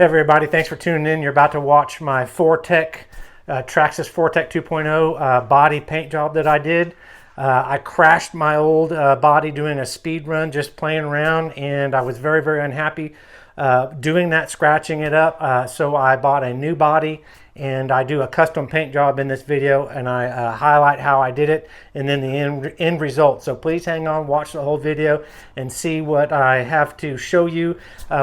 Hey everybody, thanks for tuning in. You're about to watch my Traxxas 2.0 body paint job that I did. I crashed my old body doing a speed run, just playing around, and I was very, very unhappy doing that, scratching it up. So I bought a new body, and I do a custom paint job in this video, and I highlight how I did it and then the end result. So please hang on, watch the whole video and see what I have to show you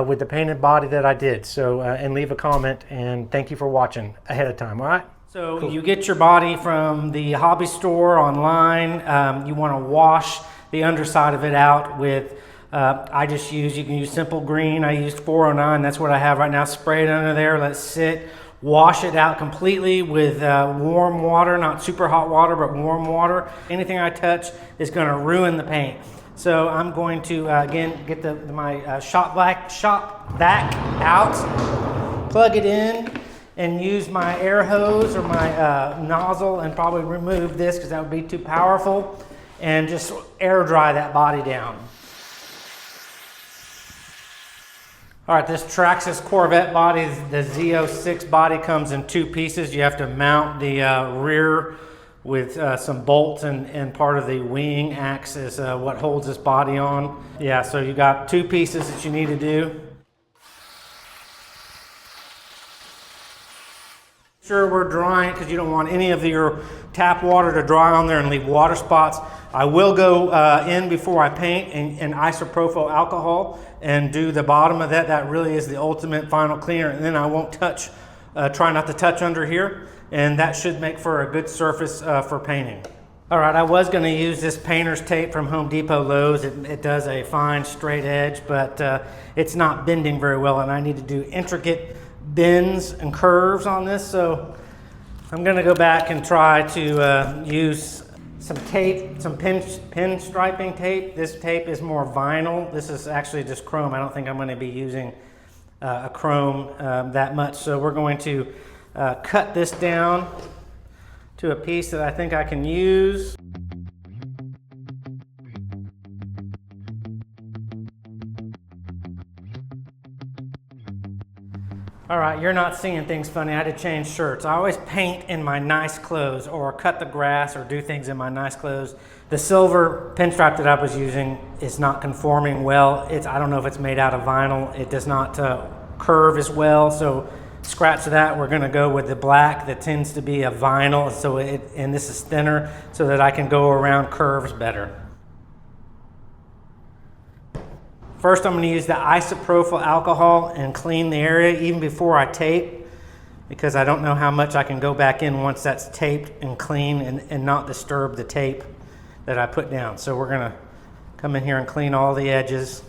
with the painted body that I did. So and leave a comment, and thank you for watching ahead of time. All right. So cool. You get your body from the hobby store online. You want to wash the underside of it out with you can use simple green. I used 409. That's what I have right now. Spray it under there, let it sit. Wash it out completely with warm water, not super hot water, but warm water. Anything I touch is going to ruin the paint. So I'm going to, again, get my shop vac out, plug it in, and use my air hose or my nozzle and probably remove this because that would be too powerful, and just air dry that body down. All right, this Traxxas Corvette body, the Z06 body, comes in two pieces. You have to mount the rear with some bolts, and part of the wing axe is what holds this body on. Yeah, so you got two pieces that you need to do. Sure, we're drying because you don't want any of your tap water to dry on there and leave water spots. I will go in before I paint and isopropyl alcohol and do the bottom of that. That really is the ultimate final cleaner, and then I won't touch, try not to touch under here, and that should make for a good surface for painting. All right, I was going to use this painter's tape from Home Depot Lowe's. It does a fine straight edge, but it's not bending very well, and I need to do intricate bends and curves on this. So I'm going to go back and try to use some tape, some pin striping tape. This tape is more vinyl. This is actually just chrome. I don't think I'm going to be using a chrome that much. So we're going to cut this down to a piece that I think I can use. All right, you're not seeing things funny. I had to change shirts. I always paint in my nice clothes or cut the grass or do things in my nice clothes. The silver pinstripe that I was using is not conforming well. I don't know if it's made out of vinyl. It does not curve as well. So scratch that. We're gonna go with the black that tends to be a vinyl. And this is thinner so that I can go around curves better. First, I'm going to use the isopropyl alcohol and clean the area even before I tape, because I don't know how much I can go back in once that's taped and clean and not disturb the tape that I put down. So we're going to come in here and clean all the edges.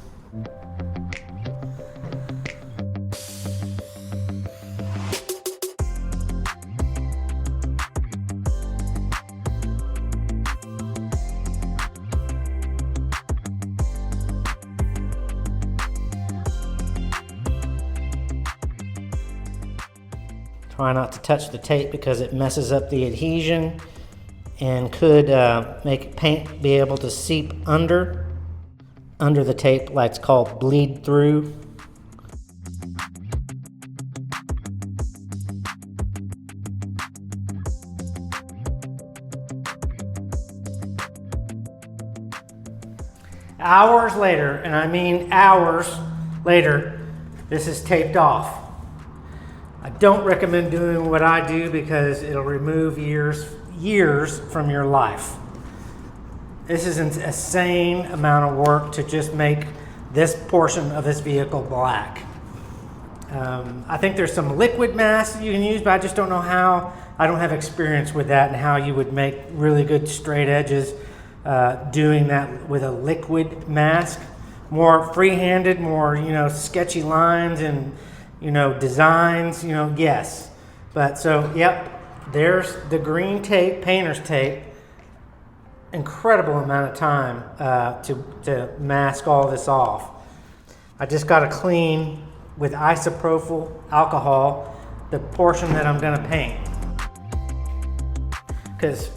Try not to touch the tape because it messes up the adhesion and could make paint be able to seep under the tape, like it's called bleed through. Hours later, and I mean hours later, this is taped off. I don't recommend doing what I do because it'll remove years from your life. This is an insane amount of work to just make this portion of this vehicle black. I think there's some liquid mask you can use, but I just don't know how. I don't have experience with that and how you would make really good straight edges doing that with a liquid mask. More free-handed, more sketchy lines and designs, yes. But so, yep, there's the green tape, painter's tape. Incredible amount of time to mask all this off. I just got to clean with isopropyl alcohol the portion that I'm going to paint, because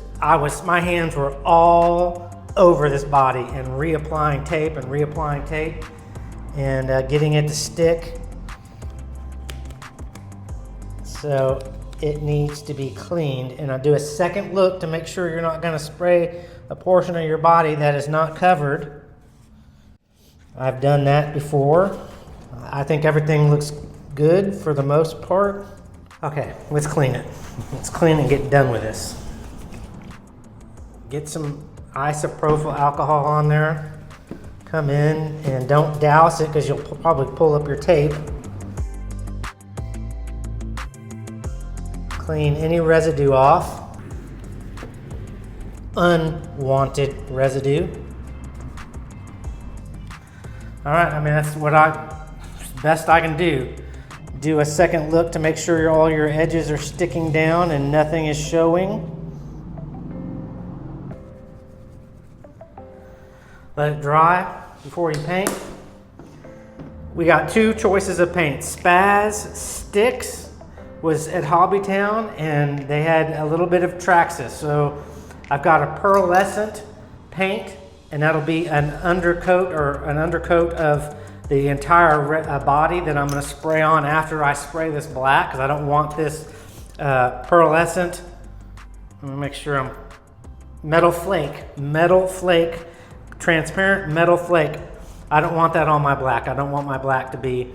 my hands were all over this body and reapplying tape and getting it to stick. So it needs to be cleaned, and I'll do a second look to make sure you're not going to spray a portion of your body that is not covered. I've done that before. I think everything looks good for the most part. Okay, let's clean it. Let's clean and get done with this. Get some isopropyl alcohol on there. Come in and don't douse it because you'll probably pull up your tape. Clean any residue off. Unwanted residue. All right, I mean, that's best I can do. Do a second look to make sure all your edges are sticking down and nothing is showing. Let it dry before you paint. We got two choices of paint. Spaz Sticks was at Hobbytown and they had a little bit of Traxxas. So I've got a pearlescent paint, and that'll be an undercoat of the entire body that I'm going to spray on after I spray this black, because I don't want this pearlescent. Let me make sure I'm metal flake, transparent metal flake. I don't want that on my black. I don't want my black to be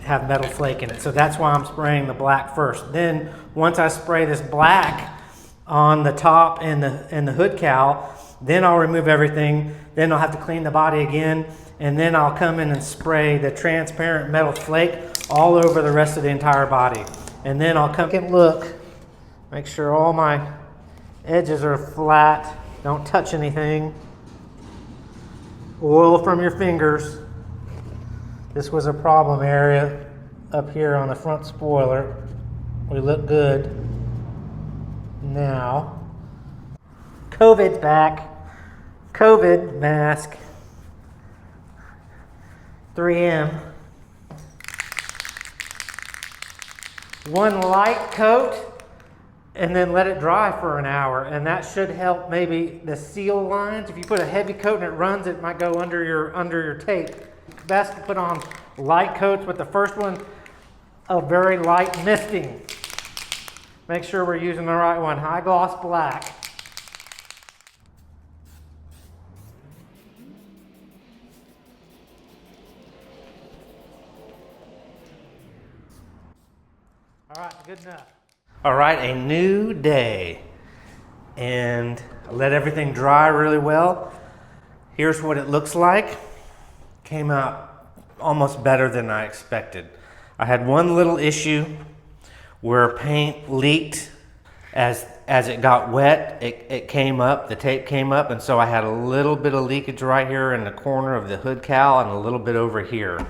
have metal flake in it. So that's why I'm spraying the black first. Then once I spray this black on the top and the hood cowl, then I'll remove everything. Then I'll have to clean the body again, and then I'll come in and spray the transparent metal flake all over the rest of the entire body. And then I'll come and look, make sure all my edges are flat, don't touch anything. Oil from your fingers. This was a problem area up here on the front spoiler. We look good. Now, COVID's back. COVID mask. 3M. One light coat, and then let it dry for an hour, and that should help maybe the seal lines. If you put a heavy coat and it runs, it might go under your tape. Best to put on light coats, with the first one a very light misting. Make sure we're using the right one. High gloss black. All right, good enough. All right, a new day, and let everything dry really well. Here's what it looks like. Came out almost better than I expected. I had one little issue where paint leaked as it got wet. It came up, the tape came up, and so I had a little bit of leakage right here in the corner of the hood cowl and a little bit over here.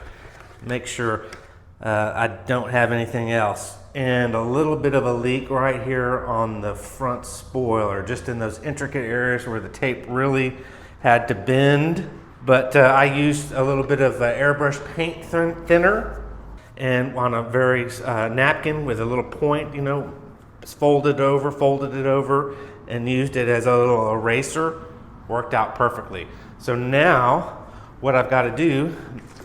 Make sure I don't have anything else. And a little bit of a leak right here on the front spoiler, just in those intricate areas where the tape really had to bend. But I used a little bit of airbrush paint thinner, and on a very napkin with a little point, you know, folded it over, and used it as a little eraser. Worked out perfectly. So now what I've got to do,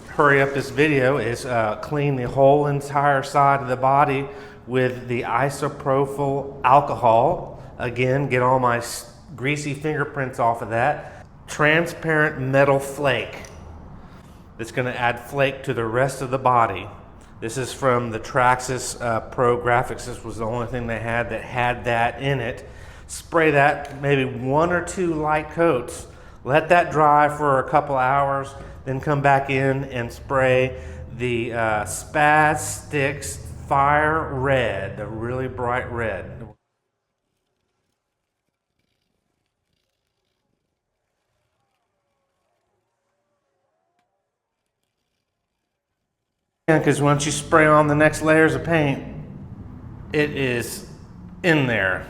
hurry up this video, is clean the whole entire side of the body with the isopropyl alcohol. Again, get all my greasy fingerprints off of that. Transparent metal flake. It's going to add flake to the rest of the body. This is from the Traxxas Pro Graphics. This was the only thing they had that in it. Spray that, maybe one or two light coats. Let that dry for a couple hours, then come back in and spray the Spaz Sticks Fire Red, the really bright red. Because once you spray on the next layers of paint, it is in there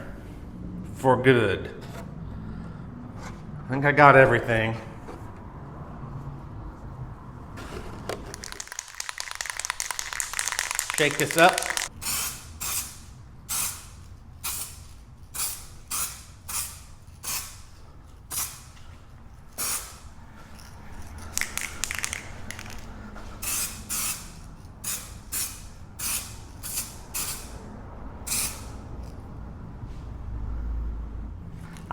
for good. I think I got everything. Shake this up.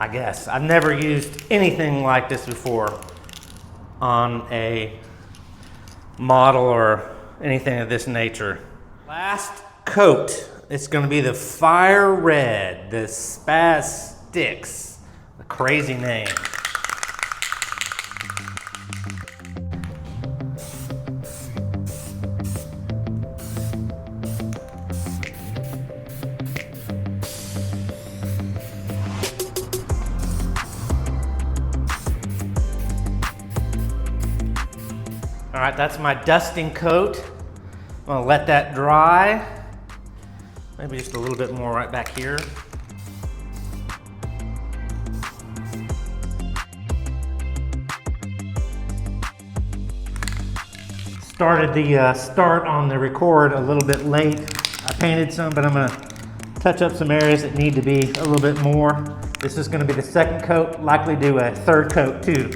I guess. I've never used anything like this before on a model or anything of this nature. Last coat, it's going to be the Fire Red, the Spaz Sticks, a crazy name. All right, that's my dusting coat. I'm gonna let that dry. Maybe just a little bit more right back here. Started the start on the record a little bit late. I painted some, but I'm gonna touch up some areas that need to be a little bit more. This is gonna be the second coat, likely do a third coat too.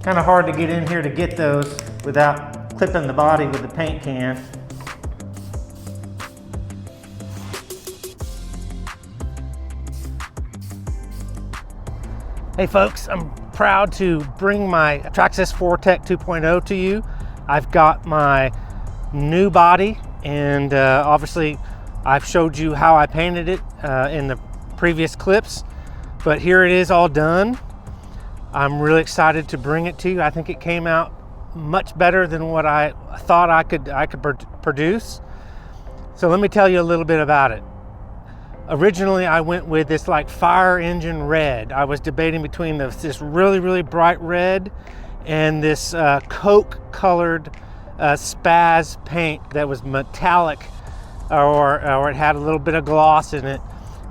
Kind of hard to get in here to get those without clipping the body with the paint can. Hey folks, I'm proud to bring my Traxxas 4Tech 2.0 to you. I've got my new body, and obviously I've showed you how I painted it in the previous clips, but here it is all done. I'm really excited to bring it to you. I think it came out much better than what I thought I could produce. So let me tell you a little bit about it. Originally, I went with this like fire engine red. I was debating between this really, really bright red and this Coke colored Spaz paint that was metallic, or it had a little bit of gloss in it.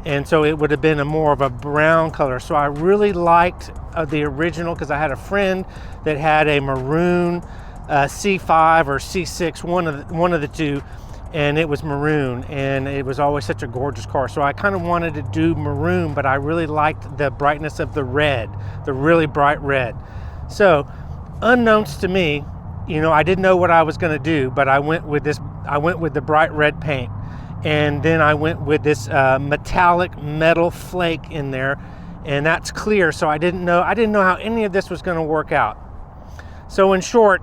And so it would have been more of a brown color. So I really liked the original because I had a friend that had a maroon C5 or C6, one of the two, and it was maroon, and it was always such a gorgeous car. So I kind of wanted to do maroon, but I really liked the brightness of the red, the really bright red. So unbeknownst to me, you know, I didn't know what I was going to do, but I went with the bright red paint. And then I went with this metallic metal flake in there, and that's clear. So I didn't know how any of this was going to work out. So in short,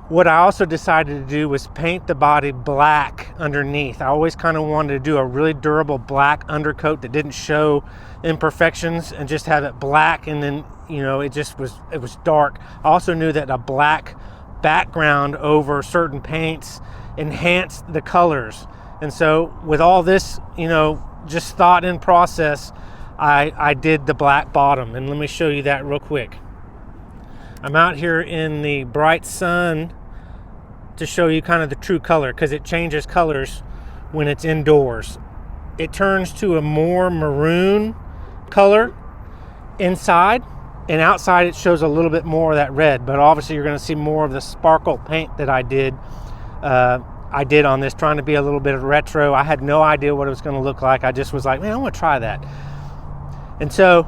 what I also decided to do was paint the body black underneath. I always kind of wanted to do a really durable black undercoat that didn't show imperfections and just have it black, and then, you know, it was dark. I also knew that a black background over certain paints enhanced the colors. And so with all this, you know, just thought in process, I did the black bottom. And let me show you that real quick. I'm out here in the bright sun to show you kind of the true color, because it changes colors when it's indoors. It turns to a more maroon color inside, and outside it shows a little bit more of that red. But obviously you're going to see more of the sparkle paint that I did on this, trying to be a little bit of retro. I had no idea what it was going to look like. I just was like, man, I want to try that. And so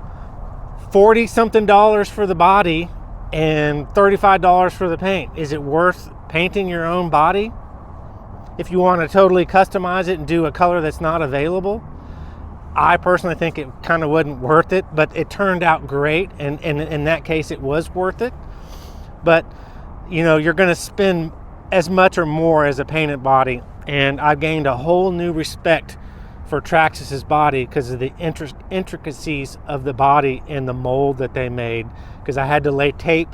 $40 something for the body and $35 for the paint. Is it worth painting your own body if you want to totally customize it and do a color that's not available? I personally think it kind of wasn't worth it, but it turned out great, and in that case it was worth it. But you know, you're going to spend as much or more as a painted body, and I've gained a whole new respect for Traxxas's body because of the intricacies of the body and the mold that they made, because I had to lay tape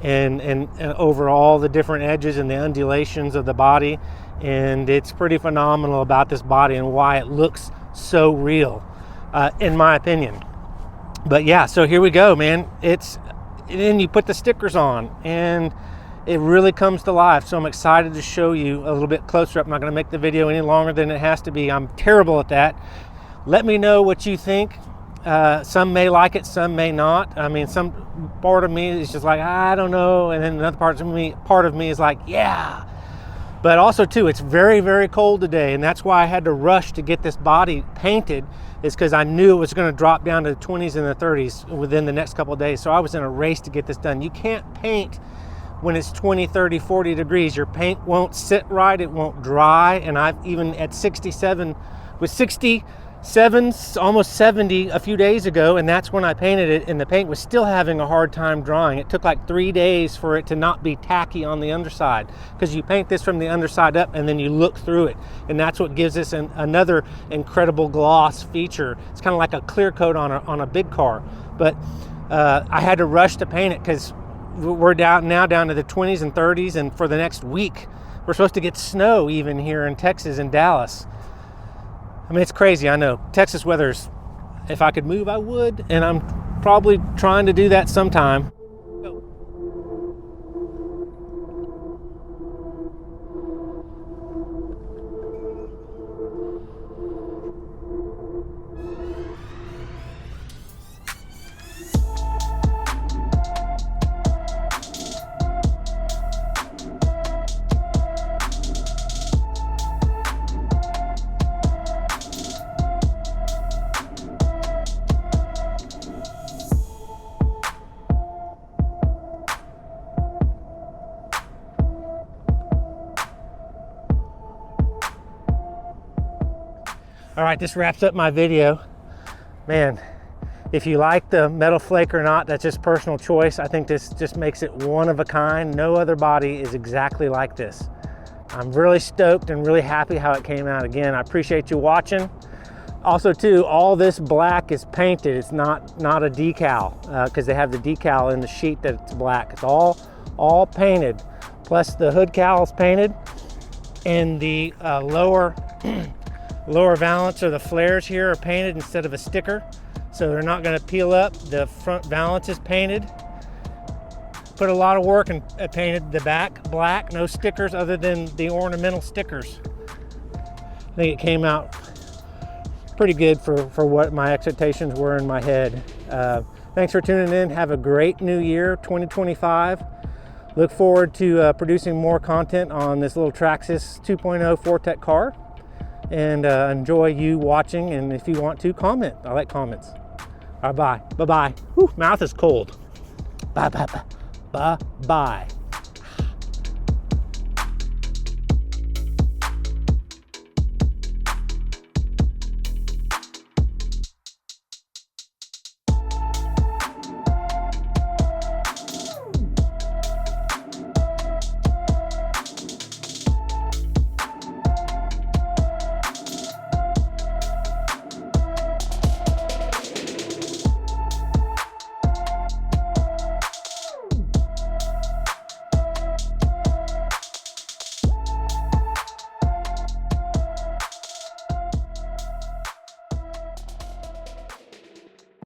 and over all the different edges and the undulations of the body, and it's pretty phenomenal about this body and why it looks so real, in my opinion. But yeah, so here we go, man. Then you put the stickers on and it really comes to life. So I'm excited to show you a little bit closer up. I'm not going to make the video any longer than it has to be. I'm terrible at that. Let me know what you think. Some may like it, some may not. I mean, some part of me is just like, I don't know, and then another part of me is like, yeah. But also too, it's very, very cold today, and that's why I had to rush to get this body painted, is because I knew it was going to drop down to the 20s and the 30s within the next couple of days. So I was in a race to get this done. You can't paint when it's 20, 30, 40 degrees. Your paint won't sit right, it won't dry. And I've even at 67, with 60 almost 70 a few days ago, and that's when I painted it, and the paint was still having a hard time drying. It took like 3 days for it to not be tacky on the underside, because you paint this from the underside up and then you look through it, and that's what gives this another incredible gloss feature. It's kind of like a clear coat on a big car. But I had to rush to paint it because we're down to the 20s and 30s, and for the next week we're supposed to get snow even here in Texas and Dallas. I mean, it's crazy, I know. Texas weather's, if I could move, I would, and I'm probably trying to do that sometime. All right, this wraps up my video. Man, if you like the metal flake or not, that's just personal choice. I think this just makes it one of a kind. No other body is exactly like this. I'm really stoked and really happy how it came out. Again, I appreciate you watching. Also too, all this black is painted. It's not a decal, because they have the decal in the sheet that it's black. It's all painted. Plus the hood cowl is painted, and the lower valance or the flares here are painted instead of a sticker, so they're not going to peel up. The front valance is painted. Put a lot of work and painted the back black, no stickers other than the ornamental stickers. I think it came out pretty good for what my expectations were in my head. Thanks for tuning in. Have a great new year, 2025. Look forward to producing more content on this little Traxxas 2.0 4Tech car. And enjoy you watching, and if you want to, comment. I like comments. All right, bye. Bye-bye. Mouth is cold. Bye.